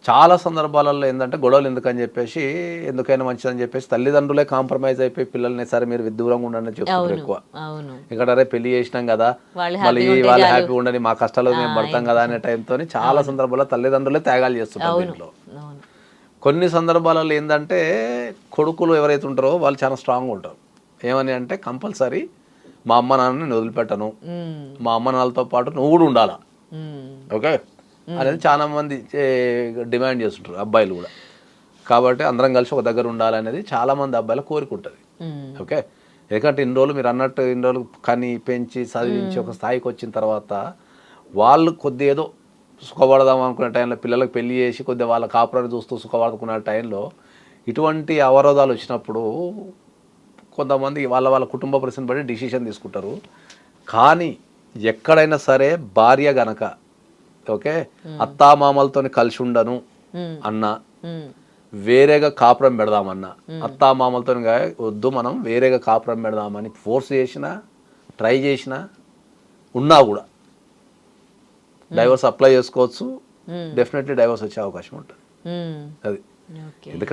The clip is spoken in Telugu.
చాలా సందర్భాలలో ఏంటంటే గొడవలు ఎందుకని చెప్పేసి ఎందుకైనా మంచిదని చెప్పేసి తల్లిదండ్రులే కాంప్రమైజ్ అయిపోయి పిల్లల్ని సరే మీరు దూరంగా ఉండండి అని చెప్తారు ఎక్కువ. అవును. ఇక్కడ అరే పెళ్లి చేసినాం కదా వాళ్ళు మళ్ళీ హ్యాపీగా ఉంటే వాళ్ళు చాలు. హ్యాపీగా ఉండని మా కష్టాలు మేము పడతాం కదా అనే టైంతో చాలా సందర్భాల్లో తల్లిదండ్రులే త్యాగాలు చేస్తుంటారు అవును. దీంట్లో. అవును. కొన్ని సందర్భాలలో ఏంటంటే కొడుకులు ఎవరైతే ఉంటారో వాళ్ళు చాలా స్ట్రాంగ్గా ఉంటారు. ఏమని అంటే కంపల్సరీ మా అమ్మ నాన్నని నేను వదిలిపెట్టను, మా అమ్మ నాన్నలతో పాటు నువ్వు కూడా ఉండాలా, ఓకే అనేది చాలా మంది డిమాండ్ చేస్తుంటారు అబ్బాయిలు కూడా. కాబట్టి అందరం కలిసి ఒక దగ్గర ఉండాలనేది చాలా మంది అబ్బాయిల కోరిక ఉంటుంది. ఓకే, ఎందుకంటే ఇన్ని రోజులు మీరు అన్నట్టు ఇన్ని రోజులు కని పెంచి చదివించి ఒక స్థాయికి వచ్చిన తర్వాత వాళ్ళు కొద్ది ఏదో సుఖపడదాం అనుకునే టైంలో పిల్లలకు పెళ్లి చేసి కొద్దిగా వాళ్ళ కాపురాన్ని చూస్తూ సుఖపడుకునే టైంలో ఇటువంటి అవరోధాలు వచ్చినప్పుడు కొంతమంది వాళ్ళ వాళ్ళ కుటుంబ పరిస్థితిని బట్టి డిసిషన్ తీసుకుంటారు. కానీ ఎక్కడైనా సరే భార్య గనక ఓకే అత్తామామలతో కలిసి ఉండను అన్న, వేరేగా కాపురం పెడదామన్నా, అత్తామామలతో వద్దు మనం వేరేగా కాపురం పెడదామని ఫోర్స్ చేసినా ట్రై చేసినా ఉన్నా కూడా డైవర్స్ అప్లై చేసుకోవచ్చు. డెఫినెట్లీ డైవర్స్ వచ్చే అవకాశం ఉంటుంది. అది ఓకే. ఎందుకంటే